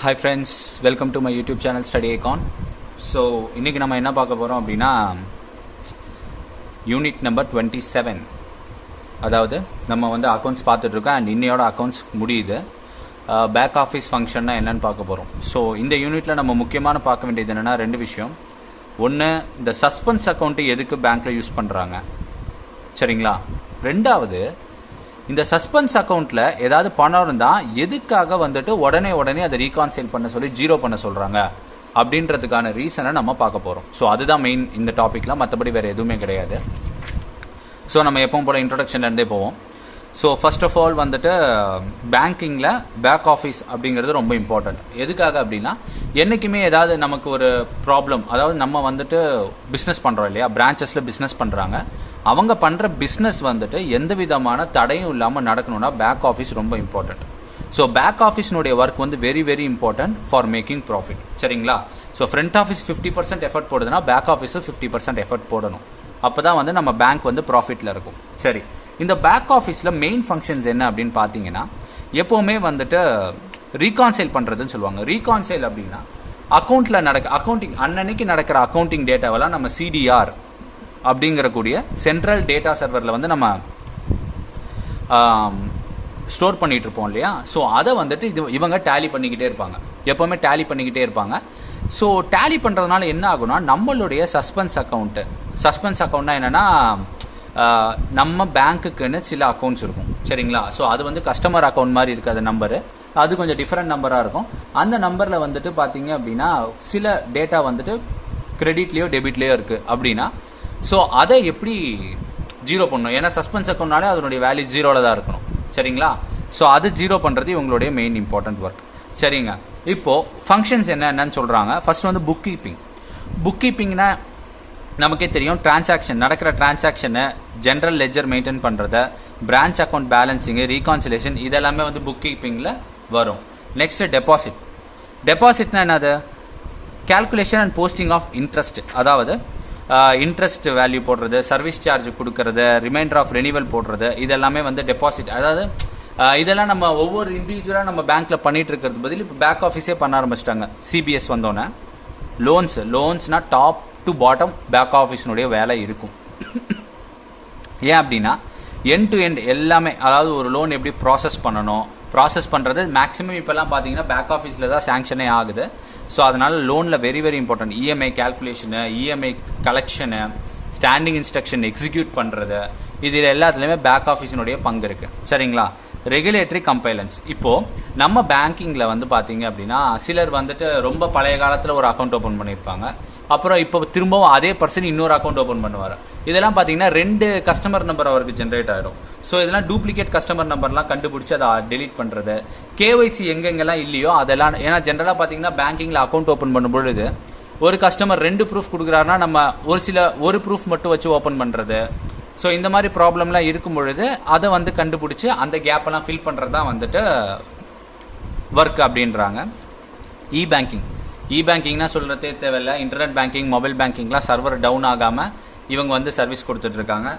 Hi friends, welcome to my YouTube channel STUDYICON. So இன்னைக்கு நம்ம என்ன பார்க்க போறோம் அப்படினா யூனிட் நம்பர் 27. அதாவது நம்ம வந்து அக்கவுண்ட்ஸ் பார்த்துட்டு இருக்கோம் and இன்னையோட அக்கவுண்ட்ஸ் முடியுது. பேக் ஆஃபீஸ் ஃபங்க்ஷன்னா என்னன்னு பார்க்க போறோம். ஸோ இந்த யூனிட்ல நம்ம முக்கியமான பார்க்க வேண்டியது என்னன்னா ரெண்டு விஷயம். ஒன்று, இந்த சஸ்பென்ஸ் அக்கௌண்ட்டு எதுக்கு பேங்க்ல யூஸ் பண்ணுறாங்க, சரிங்களா? ரெண்டாவது, இந்த சஸ்பென்ஸ் அக்கௌண்ட்டில் ஏதாவது பணம் இருந்தால் எதுக்காக வந்துட்டு உடனே அதை ரீகான்சைல் பண்ண சொல்லி ஜீரோ பண்ண சொல்கிறாங்க அப்படின்றதுக்கான ரீசனை நம்ம பார்க்க போகிறோம். ஸோ அதுதான் மெயின் இந்த டாப்பிக்கில், மற்றபடி வேறு எதுவுமே கிடையாது. ஸோ நம்ம எப்பவும் போல் இன்ட்ரொடக்ஷன்லேருந்தே போவோம். ஸோ ஃபர்ஸ்ட் ஆஃப் ஆல் வந்துட்டு பேங்கிங்கில் பேக் ஆஃபீஸ் அப்படிங்கிறது ரொம்ப இம்பார்ட்டண்ட். எதுக்காக அப்படின்னா, என்றைக்குமே ஏதாவது நமக்கு ஒரு ப்ராப்ளம், அதாவது நம்ம வந்துட்டு பிஸ்னஸ் பண்ணுறோம் இல்லையா, பிரான்ச்சஸில் பிஸ்னஸ் பண்ணுறாங்க, அவங்க பண்ணுற பிஸ்னஸ் வந்துட்டு எந்த விதமான தடையும் இல்லாமல் நடக்கணும்னா பேக் ஆஃபீஸ் ரொம்ப இம்பார்ட்டண்ட். ஸோ பேக் ஆஃபீஸ்னுடைய ஒர்க் வந்து very very important for making profit, சரிங்களா? ஸோ ஃப்ரண்ட் ஆஃபீஸ் 50% எஃபர்ட் போடுதுன்னா பேக் ஆஃபீஸும் 50% எஃபர்ட் போடணும். அப்போ தான் வந்து நம்ம பேங்க் வந்து ப்ராஃபிட்டில் இருக்கும். சரி, இந்த பேக் ஆஃபீஸில் மெயின் ஃபங்க்ஷன்ஸ் என்ன அப்படின்னு பார்த்தீங்கன்னா, எப்போவுமே வந்துட்டு ரீகான்சைல் பண்ணுறதுன்னு சொல்லுவாங்க. ரீகான்சைல் அப்படின்னா அக்கௌண்ட்டில் அக்கௌண்டிங் அன்னன்னைக்கு நடக்கிற அக்கௌண்டிங் டேட்டாவெல்லாம் நம்ம சிடிஆர் அப்படிங்கிறக்கூடிய சென்ட்ரல் டேட்டா சர்வரில் வந்து நம்ம ஸ்டோர் பண்ணிகிட்டு இருப்போம் இல்லையா. ஸோ அதை வந்துட்டு இவங்க டேலி பண்ணிக்கிட்டே இருப்பாங்க, எப்போவுமே டேலி பண்ணிக்கிட்டே இருப்பாங்க. ஸோ டேலி பண்ணுறதுனால என்ன ஆகுனா, நம்மளுடைய சஸ்பென்ஸ் அக்கௌண்ட்னா என்னென்னா, நம்ம பேங்க்குக்குன்னு சில அக்கௌண்ட்ஸ் இருக்கும், சரிங்களா? ஸோ அது வந்து கஸ்டமர் அக்கௌண்ட் மாதிரி இருக்குது, அது நம்பரு அது கொஞ்சம் டிஃப்ரெண்ட் நம்பராக இருக்கும். அந்த நம்பரில் வந்துட்டு பார்த்தீங்க அப்படின்னா சில டேட்டா வந்துட்டு கிரெடிட்லேயோ டெபிட்லேயோ இருக்குது அப்படின்னா, ஸோ அதை எப்படி ஜீரோ பண்ணணும்? ஏன்னா சஸ்பென்ஸ் அக்கௌண்ட்னாலே அதனுடைய வேல்யூ ஜீரோவில் தான் இருக்கணும், சரிங்களா? ஸோ அது ஜீரோ பண்ணுறது இவங்களுடைய மெயின் இம்பார்ட்டன்ட் ஒர்க். சரிங்க, இப்போது ஃபங்க்ஷன்ஸ் என்னென்னு சொல்கிறாங்க. ஃபர்ஸ்ட் வந்து புக் கீப்பிங்னா நமக்கே தெரியும், நடக்கிற டிரான்சாக்ஷனை ஜென்ரல் லெஜர் மெயின்டைன் பண்ணுறத, பிரான்ச் அக்கௌண்ட் பேலன்சிங்கு, ரீகான்சிலேஷன், இதெல்லாமே வந்து புக் கீப்பிங்கில் வரும். நெக்ஸ்ட் டெபாசிட்னா என்னது? Calculation and posting of interest, அதாவது இன்ட்ரெஸ்ட் வேல்யூ போடுறது, சர்வீஸ் சார்ஜ் கொடுக்கறது, ரிமைண்டர் ஆஃப் ரெனிவல் போடுறது, இதெல்லாமே வந்து டெபாசிட். அதாவது இதெல்லாம் நம்ம ஒவ்வொரு இண்டிவிஜுவலாக நம்ம பேங்க்கில் பண்ணிட்டு இருக்கிறது பதில் இப்போ பேக் ஆஃபீஸே பண்ண ஆரம்பிச்சிட்டாங்க. சிபிஎஸ் வந்தோன்னே லோன்ஸ்னா டாப் டு பாட்டம் பேக் ஆஃபீஸினுடைய வேலை இருக்கும். ஏன் அப்படின்னா எண்ட் டு எண்ட் எல்லாமே, அதாவது ஒரு லோன் எப்படி ப்ராசஸ் பண்ணுறது மேக்ஸிமம் இப்போல்லாம் பார்த்தீங்கன்னா பேக் ஆஃபீஸில் தான் சேங்ஷனே ஆகுது. ஸோ அதனால் லோனில் very very important. EMI calculation, EMI collection, standing instruction execute பண்ணுறது, இதில் எல்லாத்துலேயுமே பேக் ஆஃபீஸினுடைய பங்கு இருக்குது, சரிங்களா? Regulatory compliance. இப்போது நம்ம பேங்கிங்கில் வந்து பார்த்தீங்க அப்படின்னா, சிலர் வந்துட்டு ரொம்ப பழைய காலத்தில் ஒரு அக்கௌண்ட் ஓப்பன் பண்ணியிருப்பாங்க, அப்புறம் இப்போ திரும்பவும் அதே பர்சன் இன்னொரு அக்கௌண்ட் ஓப்பன் பண்ணுவார். இதெல்லாம் பார்த்தீங்கன்னா 2 கஸ்டமர் நம்பர் அவருக்கு ஜென்ரேட் ஆகிடும். ஸோ இதெல்லாம் டூப்ளிகேட் கஸ்டமர் நம்பர்லாம் கண்டுபிடிச்சி அதை டெலீட் பண்ணுறது, கேஒய்சி எங்கெங்கெல்லாம் இல்லையோ அதெல்லாம். ஏன்னா ஜென்ரலாக பார்த்தீங்கன்னா பேங்கிங்கில் அக்கௌண்ட் ஓப்பன் பண்ணும்பொழுது ஒரு கஸ்டமர் 2 ப்ரூஃப் கொடுக்குறாருன்னா நம்ம ஒரு ப்ரூஃப் மட்டும் வச்சு ஓப்பன் பண்ணுறது. ஸோ இந்த மாதிரி ப்ராப்ளம்லாம் இருக்கும் பொழுது அதை வந்து கண்டுபிடிச்சி அந்த கேப்பெல்லாம் ஃபில் பண்ணுறது தான் வந்துட்டு ஒர்க் அப்படின்றாங்க. இ-பேங்கிங்னா சொல்கிறதே தேவையில்லை. இன்டர்நெட் பேங்கிங், மொபைல் பேங்கிங்லாம் சர்வர் டவுன் ஆகாமல் இவங்க வந்து சர்வீஸ் கொடுத்துட்ருக்காங்க.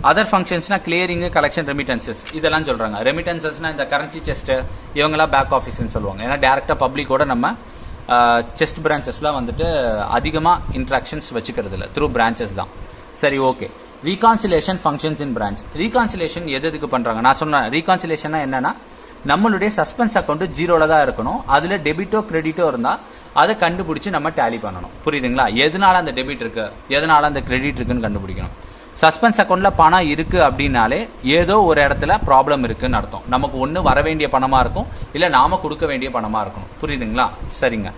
அதர் ஃபங்க்ஷன்ஸ்னால் கிளியரிங்கு, கலெக்ஷன், ரெமிட்டன்சஸ், இதெல்லாம் சொல்கிறாங்க. ரெமிட்டன்சஸ்னால் இந்த கரன்சி செஸ்ட்டு, இவங்கெல்லாம் பேக் ஆஃபீஸ்ன்னு சொல்லுவாங்க. ஏன்னா டேரெக்டாக பப்ளிக்கோட நம்ம செஸ்ட் பிரான்ச்சஸ்லாம் வந்துட்டு அதிகமாக இன்ட்ராக்ஷன்ஸ் வச்சுக்கிறது இல்லை, த்ரூ பிரான்ச்சஸ் தான். சரி, okay. Reconciliation functions in branch. Reconciliation எதுக்கு பண்ணுறாங்க? நான் சொன்னேன், ரீகான்சிலேஷன்னா என்னென்னா, நம்மளுடைய சஸ்பென்ஸ் அக்கௌண்ட்டு ஜீரோவில் தான் இருக்கணும், அதில் டெபிட்டோ கிரெடிட்டோ இருந்தால் அதை கண்டுபிடிச்சி நம்ம டேலி பண்ணணும், புரியுதுங்களா? எதனால அந்த டெபிட் இருக்குது, எதனால அந்த கிரெடிட் இருக்குன்னு கண்டுபிடிக்கணும். சஸ்பென்ஸ் அக்கௌண்ட்டில் பணம் இருக்குது அப்படின்னாலே ஏதோ ஒரு இடத்துல ப்ராப்ளம் இருக்குதுன்னு அர்த்தம். நமக்கு ஒன்று வர வேண்டிய பணமாக இருக்கும், இல்லை நாம் கொடுக்க வேண்டிய பணமாக இருக்கணும், புரியுதுங்களா? சரிங்க,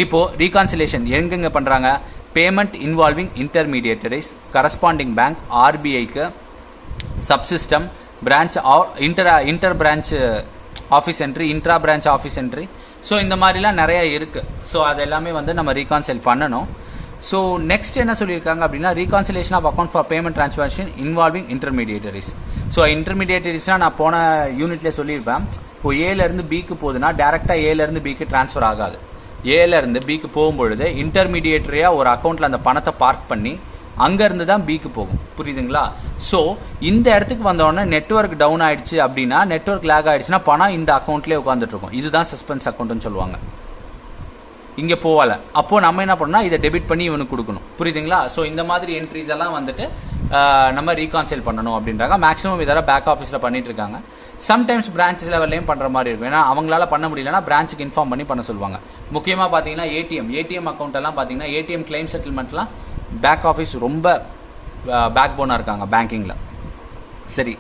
இப்போது ரீகான்சிலேஷன் எங்கெங்கே பண்ணுறாங்க? Payment involving intermediaries, correspondent bank, ஆர்பிஐக்கு, subsystem, branch, inter branch office entry, intra branch office entry. So இந்த மாதிரிலாம் நிறையா இருக்குது. ஸோ அது எல்லாமே வந்து நம்ம ரீகான்சைல் பண்ணணும். ஸோ நெக்ஸ்ட் என்ன சொல்லியிருக்காங்க அப்படின்னா, reconciliation of account for payment transaction involving intermediaries. So இன்டர்மீடியேட்டரிஸ்னால் நான் போன யூனிட்லேயே சொல்லியிருப்பேன். இப்போ ஏலேருந்து பிக்கு போகுதுன்னா டேரெக்டாக ஏலேருந்து பிக்கு ட்ரான்ஸ்ஃபர் ஆகாது. ஏலேருந்து பிக்கு போகும்பொழுது இன்டர்மீடியேட்டரியாக ஒரு அக்கௌண்ட்டில் அந்த பணத்தை பார்க் பண்ணி அங்கேருந்து தான் பிக்கு போகும், புரியுதுங்களா? ஸோ இந்த இடத்துக்கு வந்தோடனே நெட்வொர்க் டவுன் ஆகிடுச்சு அப்படின்னா, நெட்வொர்க் லேக் ஆகிடுச்சுன்னா பணம் இந்த அக்கௌண்ட்லேயே உட்காந்துட்ருக்கும். இதுதான் சஸ்பென்ஸ் அக்கௌண்ட்டுன்னு சொல்லுவாங்க. இங்கே போகலை. அப்போது நம்ம என்ன பண்ணோம்னா இதை டெபிட் பண்ணி இவனுக்கு கொடுக்கணும். புரியுதுங்களா? ஸோ இந்த மாதிரி என்ட்ரிஸ் எல்லாம் வந்துட்டு நம்ம ரீகான்சைல் பண்ணணும் அப்படின்றாங்க. மேக்ஸிமம் இதெல்லாம் பேக் ஆஃபீஸில் பண்ணிட்டு இருக்காங்க. சம்டைம்ஸ் பிரான்ச்சஸ் லெவல்லையும் பண்ணுற மாதிரி இருக்கும். ஏன்னா அவங்களால பண்ண முடியலன்னா பிரான்ச்சுக்கு இன்ஃபார்ம் பண்ணி பண்ண சொல்லுவாங்க. முக்கியமாக பார்த்தீங்கன்னா ஏடிஎம் அக்கௌண்ட் எல்லாம் பார்த்தீங்கன்னா ஏடிஎம் கிளைம் செட்டில்மெண்ட்லாம் பேக் ஆஃபீஸ் ரொம்ப பேக் போனாக இருக்காங்க பேங்கிங்கில். சரி,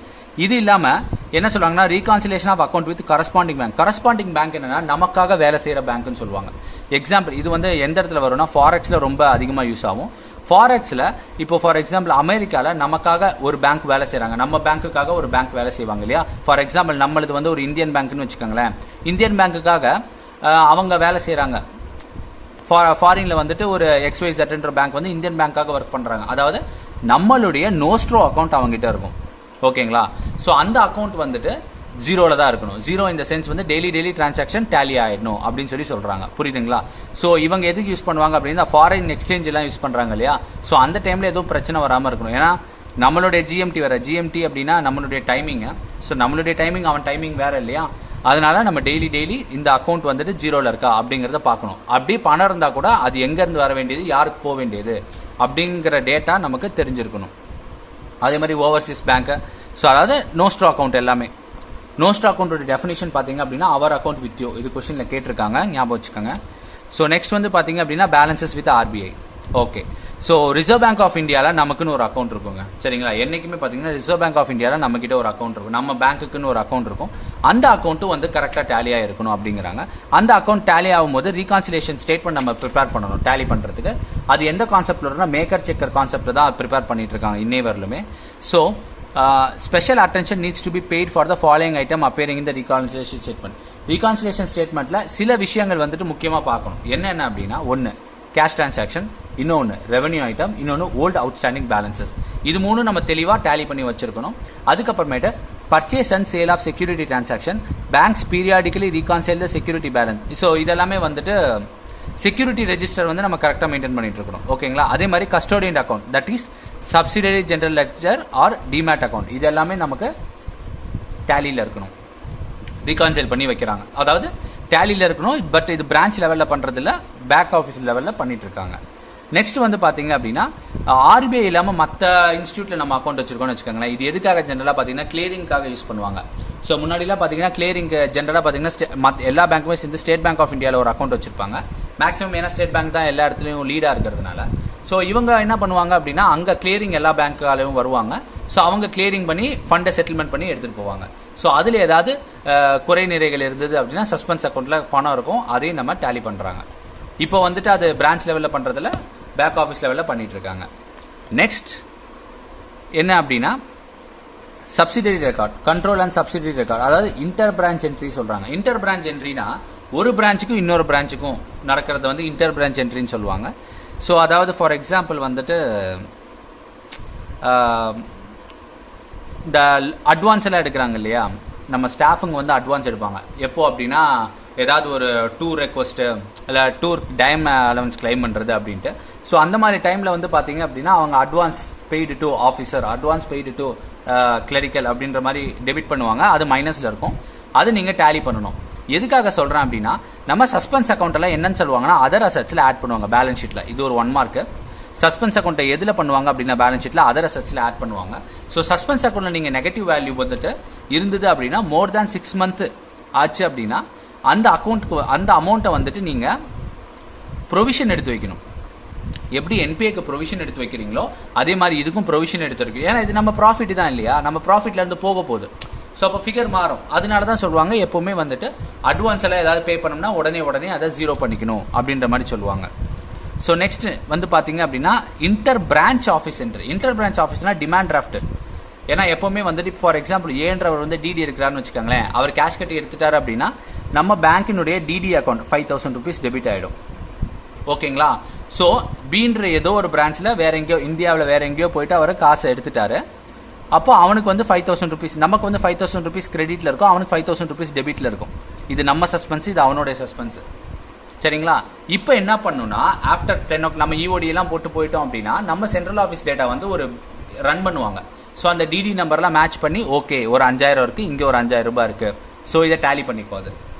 இது இல்லாமல் என்ன சொல்லுவாங்கன்னா reconciliation of account with correspondent bank என்னன்னா நமக்காக வேலை செய்கிற பேங்க்னு சொல்லுவாங்க. எக்ஸாம்பிள் இது வந்து எந்த இடத்துல வரும்னா ஃபாரெக்ஸில் ரொம்ப அதிகமாக யூஸ் ஆகும். ஃபாரெக்ஸில் இப்போ ஃபார் எக்ஸாம்பிள் அமெரிக்காவில் நமக்காக ஒரு பேங்க் வேலை செய்கிறாங்க, நம்ம பேங்க்குக்காக ஒரு பேங்க் வேலை செய்வாங்க இல்லையா. ஃபார் எக்ஸாம்பிள் நம்மளது வந்து ஒரு இந்தியன் பேங்க்னு வச்சுக்கோங்களேன். இந்தியன் பேங்க்குக்காக அவங்க வேலை செய்கிறாங்க. ஃபாரினில் வந்துட்டு ஒரு XYZன்ற பேங்க் வந்து இந்தியன் பேங்க்காக ஒர்க் பண்ணுறாங்க. அதாவது நம்மளுடைய நோஸ்ட்ரோ அக்கௌண்ட் அவங்ககிட்ட இருக்கும். ஓகேங்களா? ஸோ அந்த அக்கௌண்ட் வந்துட்டு ஜீரோவில் தான் இருக்கணும். ஜீரோ இந்த சென்ஸ் வந்து டெய்லி டிரான்சாக்ஷன் டேலி ஆகிடணும் அப்படின்னு சொல்கிறாங்க. புரியுதுங்களா? ஸோ இவங்க எதுக்கு யூஸ் பண்ணுவாங்க அப்படின்னா ஃபாரின் எக்ஸ்சேஞ்ச் எல்லாம் யூஸ் பண்ணுறாங்க இல்லையா. ஸோ அந்த டைமில் எதுவும் பிரச்சனை வராமல் இருக்கணும். ஏன்னா நம்மளுடைய ஜிஎம்டி அப்படின்னா நம்மளுடைய டைமிங்கு. ஸோ நம்மளுடைய டைமிங் அவன் டைமிங் வேறு இல்லையா. அதனால நம்ம டெய்லி இந்த அக்கௌண்ட் வந்துட்டு ஜீரோவில் இருக்கா அப்படிங்கிறத பார்க்கணும். அப்படி பணம் இருந்தால் கூட அது எங்கேருந்து வர வேண்டியது, யாருக்கு போக வேண்டியது அப்படிங்கிற டேட்டா நமக்கு தெரிஞ்சிருக்கணும். அதே மாதிரி ஓவர்சீஸ் பேங்க்கு. ஸோ அதாவது நோஸ்ட்ரோ அக்கௌண்ட் எல்லாமே. நோஸ்ட்ரோ அக்கௌண்ட்டோட டெஃபினேஷன் பார்த்தீங்க அப்படின்னா அவர் அக்கௌண்ட் வித் யூ. இது கொஸ்டினில் கேட்டிருக்காங்க, ஞாபகம் வச்சுக்கோங்க. ஸோ நெக்ஸ்ட் வந்து பார்த்தீங்க அப்படின்னா balances with RBI. Okay, so reserve bank of இந்தியாவில் நமக்குன்னு ஒரு அக்கௌண்ட் இருக்குங்க. சரிங்களா? என்றைக்குமே பார்த்தீங்கன்னா ரிசர்வ் பேங்க் ஆஃப் இந்தியாவில் நம்மக்கிட்ட ஒரு அக்கௌண்ட் இருக்கும், நம்ம பேங்க்குன்னு ஒரு அக்கௌண்ட் இருக்கும். அந்த அக்கௌண்ட்டும் வந்து கரெக்டாக டேலியாக இருக்கணும் அப்படிங்கிறாங்க. அந்த அக்கௌண்ட் டேலி ஆகும்போது ரீகான்சிலேஷன் ஸ்டேட்மெண்ட் நம்ம ப்ரிப்பேர் பண்ணணும் டேலி பண்ணுறதுக்கு. அது எந்த கான்செப்டில் இருக்குன்னா மேக்கர் செக்கர் கான்செப்ட் தான் ப்ரிப்பேர் பண்ணிட்டு இருக்காங்க இன்னே வரலுமே. So special attention needs to be paid for the following item appearing in the reconciliation statement. ரீகான்சிலேஷன் ஸ்டேட்மெண்ட்டில் சில விஷயங்கள் வந்துட்டு முக்கியமாக பார்க்கணும். என்னென்ன அப்படின்னா, ஒன்று கேஷ் டிரான்சாக்ஷன், இன்னொன்று ரெவன்யூ ஐட்டம், இன்னொன்று ஓல்டு அவுட்ஸ்டாண்டிங் பேலன்சஸ். இது மூணு நம்ம தெளிவாக டேலி பண்ணி வச்சிருக்கணும். அதுக்கப்புறமேட்டு purchase and sale of security transaction, banks periodically reconcile the security balance. So இதெல்லாமே வந்துட்டு செக்யூரிட்டி ரெஜிஸ்டர் வந்து நம்ம கரெக்டாக மெயின்டைன் பண்ணிட்டு இருக்கணும். ஓகேங்களா? அதே மாதிரி custodian account, that is subsidiary general ledger or demat account, இது எல்லாமே நமக்கு டேலியில் இருக்கணும். ரீகான்சைல் பண்ணி வைக்கிறாங்க, அதாவது டேலியில் இருக்கணும். பட் இது பிரான்ச் லெவலில் பண்ணுறதில்ல, பேக் ஆஃபீஸ் லெவலில் பண்ணிட்டு இருக்காங்க. நெக்ஸ்ட் வந்து பார்த்தீங்க அப்படின்னா RBI இல்லாமல் மற்ற இன்ஸ்டியூட்டில் நம்ம அக்கௌண்ட் வச்சிருக்கோம்னு வச்சுக்கோங்களேன். இது எதுக்காக ஜென்ரலாக பார்த்தீங்கன்னா கிளியரிங்காக யூஸ் பண்ணுவாங்க. ஸோ முன்னாடிலாம் பார்த்தீங்கன்னா கிளியரிங் ஜென்ரலாக பார்த்தீங்கன்னா எல்லா பேங்க்குமே சேர்ந்து ஸ்டேட் பேங்க் ஆஃப் இந்தியாவில் ஒரு அக்கௌண்ட் வச்சிருப்பாங்க மேக்ஸிமம். ஏன்னா ஸ்டேட் பேங்க் தான் எல்லா இடத்துலையும் லீடாக இருக்கிறதுனால. ஸோ இவங்க என்ன பண்ணுவாங்க அப்படின்னா அங்கே கிளியரிங் எல்லா பேங்க்காலையும் வருவாங்க. ஸோ அவங்க கிளியரிங் பண்ணி ஃபண்டை செட்டில்மெண்ட் பண்ணி எடுத்துகிட்டு போவாங்க. ஸோ அதில் ஏதாவது குறை நிறைகள் இருந்தது அப்படின்னா சஸ்பென்ஸ் அக்கௌண்ட்டில் பணம் இருக்கும், அதையும் நம்ம டேலி பண்ணுறாங்க. இப்போ வந்துட்டு அது பிரான்ச் லெவலில் பண்ணுறதில்ல, பேக் ஆஃபீஸ் லெவலில் பண்ணிட்டு இருக்காங்க. நெக்ஸ்ட் என்ன அப்படின்னா subsidiary record, control and subsidiary record, அதாவது இன்டர் பிரான்ச் என்ட்ரி சொல்கிறாங்க. இன்டர் பிரான்ச் என்ட்ரினா ஒரு பிரான்ச்சுக்கும் இன்னொரு பிரான்ச்சுக்கும் நடக்கிறத வந்து இன்டர் பிரான்ச் என்ட்ரின்னு சொல்லுவாங்க. ஸோ அதாவது ஃபார் எக்ஸாம்பிள் வந்துட்டு இந்த அட்வான்ஸ் எல்லாம் எடுக்கிறாங்க இல்லையா, நம்ம ஸ்டாஃபுங்க வந்து அட்வான்ஸ் எடுப்பாங்க. எப்போ அப்படின்னா ஏதாவது ஒரு டூர் ரெக்வஸ்ட்டு இல்லை டூர் டைம் அலவன்ஸ் கிளைம் பண்ணுறது அப்படின்ட்டு. ஸோ அந்த மாதிரி டைமில் வந்து பார்த்தீங்க அப்படின்னா அவங்க advance paid to officer, advance paid to clerical அப்படின்ற மாதிரி டெபிட் பண்ணுவாங்க. அது மைனஸில் இருக்கும், அது நீங்கள் டேலி பண்ணணும். எதுக்காக சொல்கிறேன் அப்படின்னா நம்ம சஸ்பென்ஸ் அக்கௌண்ட்டெல்லாம் என்னன்னு சொல்லுவாங்கன்னா அதர் அசட்ஸில் ஆட் பண்ணுவாங்க பேலன்ஸ் ஷீட்டில். இது ஒரு 1 மார்க்கு. சஸ்பென்ஸ் அக்கௌண்ட்டை எதில் பண்ணுவாங்க அப்படின்னா பேலன்ஸ் ஷீட்டில் அதர் அசட்ஸில் ஆட் பண்ணுவாங்க. ஸோ சஸ்பென்ஸ் அக்கௌண்ட்டில் நீங்கள் நெகட்டிவ் வேல்யூ வந்துட்டு இருந்தது அப்படின்னா மோர் தேன் 6 மந்த் ஆச்சு அப்படின்னா அந்த அக்கௌண்ட்டுக்கு அந்த அமௌண்ட்டை வந்துட்டு நீங்கள் ப்ரொவிஷன் எடுத்து வைக்கணும். எப்படி என்பிஏக்கு ப்ரொவிஷன் எடுத்து வைக்கிறீங்களோ அதே மாதிரி இதுக்கும் ப்ரொவிஷன் எடுத்து வைக்கணும். ஏன்னா இது நம்ம ப்ராஃபிட் தான் இல்லையா, நம்ம ப்ராஃபிட்லேருந்து போக போகுது. ஸோ அப்போ ஃபிகர் மாறும். அதனால தான் சொல்லுவாங்க எப்போவுமே வந்துட்டு அட்வான்ஸ் எல்லாம் ஏதாவது பே பண்ணோம்னா உடனே அதை ஜீரோ பண்ணிக்கணும் அப்படின்ற மாதிரி சொல்லுவாங்க. ஸோ நெக்ஸ்ட் வந்து பார்த்தீங்க அப்படின்னா inter branch office entry. Inter branch ஆஃபீஸ்னா டிமாண்ட் டிராஃப்ட். ஏன்னா எப்போவுமே வந்துட்டு ஃபார் எக்ஸாம்பிள் ஏன்றவர் வந்து டிடி எடுக்கிறாருன்னு வச்சுக்கோங்களேன், அவர் கேஷ் கட்டி எடுத்துட்டாரு அப்படின்னா நம்ம பேங்கினுடைய டிடி அக்கௌண்ட் 5000 rupees டெபிட் ஆகிடும். ஓகேங்களா? ஸோ பீன்ற ஏதோ ஒரு பிரான்ச்சில் வேற எங்கேயோ இந்தியாவில் வேற எங்கேயோ போயிட்டு அவர் காசை எடுத்துட்டாரு. அப்போ அவனுக்கு வந்து 5000 rupees, நமக்கு வந்து 5000 rupees கிரெடிட்டில் இருக்கும், அவனுக்கு 5000 rupees டெபிட்டில் இருக்கும். இது நம்ம சஸ்பென்ஸ், இது அவனுடைய சஸ்பென்ஸ். சரிங்களா? இப்போ என்ன பண்ணணும்னா ஆஃப்டர் 10 o'clock நம்ம இஓடியெல்லாம் போட்டு போயிட்டோம் அப்படின்னா நம்ம சென்ட்ரல் ஆஃபீஸ் டேட்டா வந்து ஒரு ரன் பண்ணுவாங்க. ஸோ அந்த டிடி நம்பர்லாம் மேட்ச் பண்ணி ஓகே ஒரு 5000 இருக்குது, இங்கே ஒரு 5000 ரூபாய் இருக்குது, ஸோ இதை டேலி பண்ணிக்கோ. அது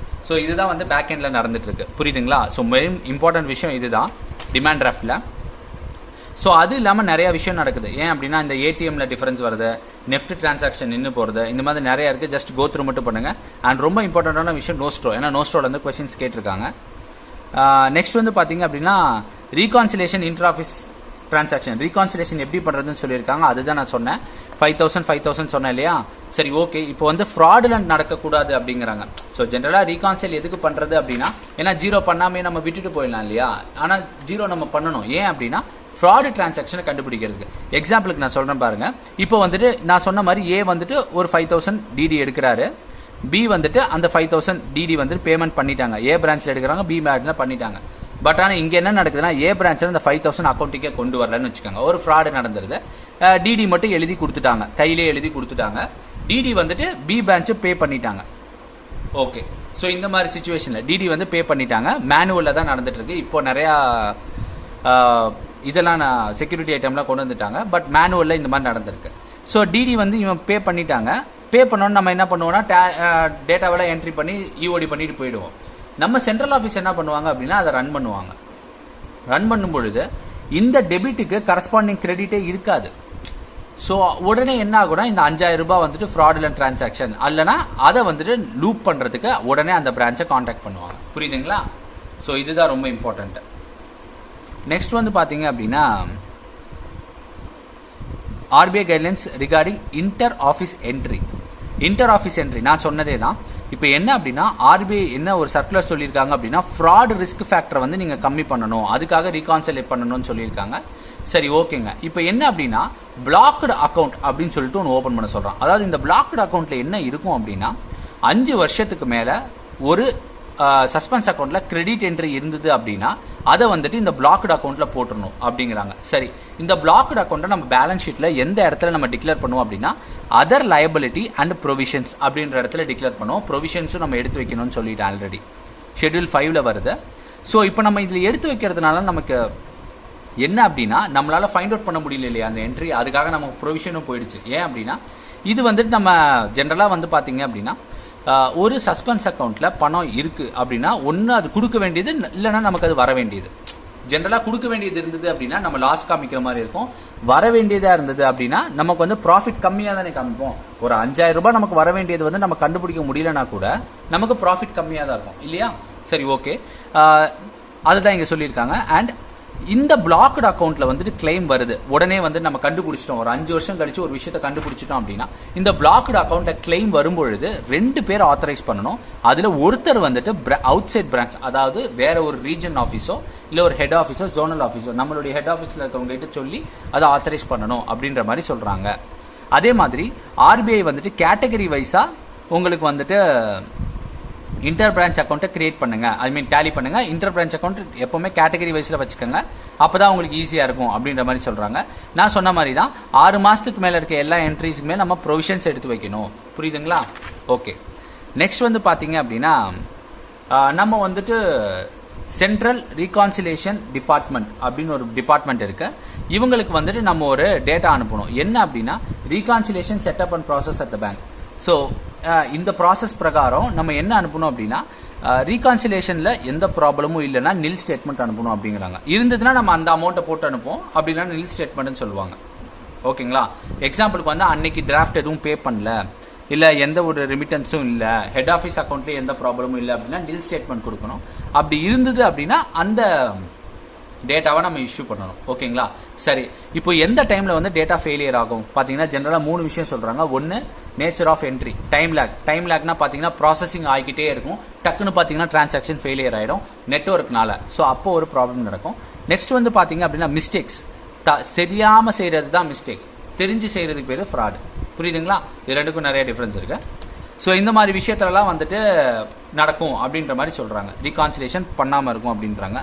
ஸோ இதுதான் வந்து பேக் எண்டில் நடந்துட்டுருக்கு, புரியுதுங்களா? ஸோ மெயின் இம்பார்ட்டன்ட் விஷயம் இதுதான் டிமாண்ட் டிராஃப்டில். ஸோ அது இல்லாமல் நிறையா விஷயம் நடக்குது. ஏன் அப்படின்னா இந்த ஏடிஎம்மில் டிஃபரன்ஸ் வருது, நெஃப்ட் டிரான்சாக்ஷன் நின்று போகிறது, இந்த மாதிரி நிறையா இருக்குது. ஜஸ்ட் கோ த்ரூ மட்டும் பண்ணுங்கள். அண்ட் ரொம்ப இம்பார்ட்டண்ட்டான விஷயம் நோஸ்ட்ரோ, ஏன்னா நோஸ்ட்ரோவில் வந்து கொஸ்டின்ஸ் கேட்டிருக்காங்க. நெக்ஸ்ட் வந்து பார்த்தீங்க அப்படின்னா ரீகான்சிலேஷன் இன்டர் ஆஃபீஸ் டிரான்சாக்ஷன், ரீகான்சிலேஷன் எப்படி பண்ணுறதுன்னு சொல்லியிருக்காங்க. அதுதான் நான் சொன்னேன், 5000 சொன்னேன் இல்லையா? சரி, ஓகே. இப்போ வந்து ஃப்ராடுலண்ட் நடக்கக்கூடாது அப்படிங்கிறாங்க. ஸோ ஜென்ரலாக ரீகான்சில் எதுக்கு பண்ணுறது அப்படின்னா, ஏன்னா 0 பண்ணாமே நம்ம விட்டுட்டு போயிடலாம் இல்லையா? ஆனால் 0 நம்ம பண்ணணும். ஏன் அப்படின்னா ஃப்ராடு டிரான்சாக்ஷனை கண்டுபிடிக்கிறதுக்கு. எக்ஸாம்பிளுக்கு நான் சொல்கிறேன் பாருங்கள். இப்போ வந்துட்டு நான் சொன்ன மாதிரி ஏ வந்துட்டு ஒரு 5000 டிடி எடுக்கிறாரு, பி வந்துட்டு அந்த 5000 டிடி வந்துட்டு பேமெண்ட் பண்ணிட்டாங்க. ஏ பிரான்ச்சில் எடுக்கிறாங்க, பி பிரான்ச்சில் பண்ணிட்டாங்க. பட் ஆனால் இங்கே என்ன நடக்குதுன்னா ஏ பிரான்ச்சில் இந்த 5000 அக்கௌண்ட்டுக்கே கொண்டு வரலன்னு வச்சுக்கோங்க. ஒரு ஃப்ராடு நடந்துருது. டிடி மட்டும் எழுதி கொடுத்துட்டாங்க, கையிலே எழுதி கொடுத்துட்டாங்க. டிடி வந்துட்டு பி பிரான்ச்சு பே பண்ணிட்டாங்க. ஓகே, ஸோ இந்த மாதிரி சுச்சுவேஷனில் டிடி வந்து பே பண்ணிட்டாங்க. மேனுவலில் தான் நடந்துட்டு இருக்கு. இப்போ நிறையா இதெல்லாம் நான் செக்யூரிட்டி ஐட்டம்லாம் கொண்டு வந்துட்டாங்க. பட் மேனுவலில் இந்த மாதிரி நடந்திருக்கு. ஸோ டிடி வந்து இவன் பே பண்ணிட்டாங்க. பே பண்ணோன்னு நம்ம என்ன பண்ணுவோம்னா டேட்டாவெல்லாம் என்ட்ரி பண்ணி இஓடி பண்ணிட்டு போயிடுவோம். நம்ம சென்ட்ரல் ஆஃபீஸ் என்ன பண்ணுவாங்க அப்படின்னா அதை ரன் பண்ணுவாங்க. ரன் பண்ணும் பொழுது இந்த டெபிட்டுக்கு கரஸ்பாண்டிங் கிரெடிட்டே இருக்காது. ஸோ உடனே என்ன ஆகும்னா இந்த 5000 ரூபாய் வந்துட்டு ஃப்ராடுலண்ட் டிரான்சாக்ஷன் அல்லனா அதை வந்துட்டு லூப் பண்ணுறதுக்கு உடனே அந்த பிரான்ச்சை காண்டாக்ட் பண்ணுவாங்க. புரியுதுங்களா? ஸோ இதுதான் ரொம்ப இம்பார்ட்டண்ட்டு. நெக்ஸ்ட் வந்து பார்த்தீங்க அப்படின்னா RBI guidelines regarding inter office entry. Inter office entry நான் சொன்னதே தான். இப்போ என்ன அப்படின்னா ஆர்பிஐ என்ன ஒரு சர்க்குலர் சொல்லியிருக்காங்க அப்படின்னா ஃப்ராட் ரிஸ்க் ஃபேக்டரை வந்து நீங்கள் கம்மி பண்ணணும், அதுக்காக ரீகான்சிலேட் பண்ணணும்னு சொல்லியிருக்காங்க. சரி, ஓகேங்க. இப்போ என்ன அப்படின்னா பிளாக்டு அக்கௌண்ட் அப்படின்னு சொல்லிட்டு ஒன்று ஓப்பன் பண்ண சொல்கிறான். அதாவது இந்த பிளாக்டு அக்கௌண்ட்டில் என்ன இருக்கும் அப்படின்னா 5 வருஷத்துக்கு மேலே ஒரு சஸ்பென்ஸ் அக்கௌண்ட்டில் கிரெடிட் என்ட்ரி இருந்தது அப்படின்னா அதை வந்துட்டு இந்த பிளாக்டு அக்கௌண்ட்டில் போட்டுடணும் அப்படிங்கிறாங்க. சரி, இந்த பிளாக்டு அக்கௌண்ட்டை நம்ம பேலன்ஸ் ஷீட்டில் எந்த இடத்துல நம்ம டிக்ளேர் பண்ணுவோம் அப்படின்னா அதர் லயபிலிட்டி அண்ட் ப்ரொவிஷன்ஸ் அப்படின்ற இடத்துல டிக்ளேர் பண்ணுவோம். ப்ரொவிஷன்ஸும் நம்ம எடுத்து வைக்கணும்னு சொல்லிட்டு ஆல்ரெடி ஷெட்யூல் 5ல் வருது. ஸோ இப்போ நம்ம இதில் எடுத்து வைக்கிறதுனால நமக்கு என்ன அப்படின்னா நம்மளால் ஃபைண்ட் அவுட் பண்ண முடியல இல்லையா அந்த என்ட்ரி, அதுக்காக நமக்கு ப்ரொவிஷனும் போயிடுச்சு. ஏன் அப்படின்னா இது வந்துட்டு நம்ம ஜென்ரலாக வந்து பார்த்தீங்க அப்படின்னா ஒரு சஸ்பென்ஸ் அக்கௌண்ட்டில் பணம் இருக்குது அப்படின்னா ஒன்று அது கொடுக்க வேண்டியது, இல்லைனா நமக்கு அது வர வேண்டியது. ஜென்ரலாக கொடுக்க வேண்டியது இருந்தது அப்படின்னா நம்ம லாஸ் காமிக்கிற மாதிரி இருக்கும். வர வேண்டியதாக இருந்தது அப்படின்னா நமக்கு வந்து ப்ராஃபிட் கம்மியாக தானே காமிப்போம். ஒரு 5000 ரூபாய் நமக்கு வர வேண்டியது வந்து நம்ம கண்டுபிடிக்க முடியலனா கூட நமக்கு ப்ராஃபிட் கம்மியாக தான் இருக்கும் இல்லையா? சரி, ஓகே. அதுதான் இங்கே சொல்லியிருக்காங்க. அண்ட் இந்த பிளாக்டு அக்கௌண்ட்டில் வந்துட்டு கிளைம் வருது, உடனே வந்து நம்ம கண்டுபிடிச்சிட்டோம், ஒரு 5 வருஷம் கழிச்சு ஒரு விஷயத்தை கண்டுபிடிச்சிட்டோம் அப்படின்னா இந்த பிளாக்டு அக்கௌண்ட்டை கிளைம் வரும்பொழுது 2 பேர் ஆத்தரைஸ் பண்ணணும். அதில் ஒருத்தர் வந்துட்டு அவுட் சைட் பிரான்ச், அதாவது வேற ஒரு ரீஜன் ஆஃபீஸோ இல்லை ஒரு ஹெட் ஆஃபீஸோ ஜோனல் ஆஃபீஸோ நம்மளுடைய ஹெட் ஆஃபீஸில் இருக்கவங்க கிட்ட சொல்லி அதை ஆத்தரைஸ் பண்ணணும் அப்படின்ற மாதிரி சொல்கிறாங்க. அதே மாதிரி ஆர்பிஐ வந்துட்டு கேட்டகரி வைஸாக உங்களுக்கு வந்துட்டு இன்டர் பிரான்ச் அக்கௌண்ட்டை கிரியேட் பண்ணுங்க, ஐ மீன் டேலி பண்ணுங்க. இன்டர் பிரான்ச் அக்கௌண்ட் எப்பவுமே கேட்டகரி வைஸில் வச்சுக்கோங்க, அப்போ தான் உங்களுக்கு ஈஸியாக இருக்கும் அப்படின்ற மாதிரி சொல்கிறாங்க. நான் சொன்ன மாதிரி தான் 6 மாதத்துக்கு மேலே இருக்க எல்லா என்ட்ரிஸுக்குமே நம்ம ப்ரொவிஷன்ஸ் எடுத்து வைக்கணும். புரியுதுங்களா? ஓகே. நெக்ஸ்ட் வந்து பார்த்தீங்க அப்படின்னா நம்ம வந்துட்டு சென்ட்ரல் ரீகான்சிலேஷன் டிபார்ட்மெண்ட் அப்படின்னு ஒரு டிபார்ட்மெண்ட் இருக்கு. இவங்களுக்கு வந்துட்டு நம்ம ஒரு டேட்டா அனுப்பணும். என்ன அப்படின்னா reconciliation setup and process at the bank. So இந்த ப்ராசஸ் பிரகாரம் நம்ம என்ன அனுப்பணும் அப்படின்னா ரீகான்சிலேஷனில் எந்த ப்ராப்ளமும் இல்லைன்னா நில் ஸ்டேட்மெண்ட் அனுப்பணும் அப்படிங்கிறாங்க. இருந்ததுன்னா நம்ம அந்த அமௌண்ட்டை போட்டு அனுப்போம், அப்படின்னா நில் ஸ்டேட்மெண்ட்னு சொல்லுவாங்க. ஓகேங்களா? எக்ஸாம்பிளுக்கு வந்து அன்னைக்கு டிராஃப்ட் எதுவும் பே பண்ணல, இல்லை எந்த ஒரு ரிமிட்டன்ஸும் இல்லை, ஹெட் ஆஃபீஸ் அக்கௌண்ட்லேயே எந்த ப்ராப்ளமும் இல்லை அப்படின்னா நில் ஸ்டேட்மெண்ட் கொடுக்கணும். அப்படி இருந்தது அப்படின்னா அந்த டேட்டாவை நம்ம இஷ்யூ பண்ணணும். ஓகேங்களா? சரி, இப்போ எந்த டைமில் வந்து டேட்டா ஃபெயிலியர் ஆகும் பார்த்தீங்கன்னா ஜென்ரலாக 3 விஷயம் சொல்கிறாங்க. ஒன்று நேச்சர் ஆஃப் என்ட்ரி, டைம் லேக்னா பார்த்தீங்கன்னா ப்ராசஸிங் ஆகிக்கிட்டே இருக்கும், டக்குன்னு பார்த்தீங்கன்னா டிரான்சாக்ஷன் ஃபெயிலியர் ஆகிடும் நெட்ஒர்க்னால. ஸோ அப்போ ஒரு ப்ராப்ளம் நடக்கும். நெக்ஸ்ட் வந்து பார்த்தீங்க அப்படின்னா மிஸ்டேக்ஸ், தெரியாமல் செய்கிறது தான் மிஸ்டேக், தெரிஞ்சு செய்கிறதுக்கு பேர் ஃப்ராடு. புரியுதுங்களா? இது ரெண்டுக்கும் நிறைய டிஃப்ரென்ஸ் இருக்குது. ஸோ இந்த மாதிரி விஷயத்துலலாம் வந்துட்டு நடக்கும் அப்படின்ற மாதிரி சொல்கிறாங்க. ரீகான்சிலேஷன் பண்ணாமல் இருக்கும் அப்படின்றாங்க.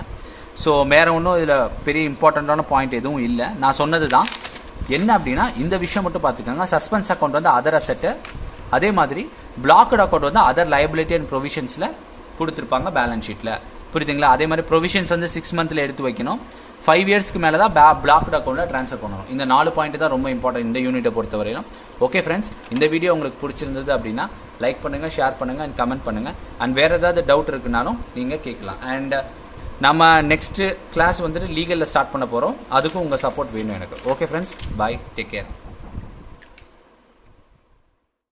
ஸோ வேறு ஒன்றும் இதில் பெரிய இம்பார்ட்டண்ட்டான பாயிண்ட் எதுவும் இல்லை. நான் சொன்னது தான். என்ன அப்படின்னா இந்த விஷயம் மட்டும் பார்த்துக்கோங்க. சஸ்பென்ஸ் அக்கௌண்ட் வந்து அதர் அசெட்டு, அதே மாதிரி பிளாக்டு அக்கௌண்ட் வந்து அதர் லயபிலிட்டி அண்ட் ப்ரொவிஷன்ஸில் கொடுத்துருப்பாங்க பேலன்ஸ் ஷீட்டில். புரியுதுங்களா? அதே மாதிரி ப்ரொவிஷன்ஸ் வந்து 6 மந்த்தில் எடுத்து வைக்கணும். 5 இயர்ஸ்க்கு மேலே தான் பிளாக்டு அக்கௌண்ட்டில் ட்ரான்ஸ்ஃபர் பண்ணணும். இந்த 4 பாயிண்ட் தான் ரொம்ப இம்பார்ட்டன்ட் இந்த யூனிட்டை பொறுத்தவரையிலும். ஓகே ஃப்ரெண்ட்ஸ், இந்த வீடியோ உங்களுக்கு பிடிச்சிருந்தது அப்படின்னா லைக் பண்ணுங்கள், ஷேர் பண்ணுங்கள் அண்ட் கமெண்ட் பண்ணுங்கள். அண்ட் வேறு ஏதாவது டவுட் இருக்குனாலும் நீங்கள் கேட்கலாம். அண்ட் நம்ம நெக்ஸ்ட்டு கிளாஸ் வந்துட்டு லீகலில் ஸ்டார்ட் பண்ண போகிறோம். அதுக்கும் உங்கள் சப்போர்ட் வேணும் எனக்கு. ஓகே ஃப்ரெண்ட்ஸ், பாய், டேக் கேர்.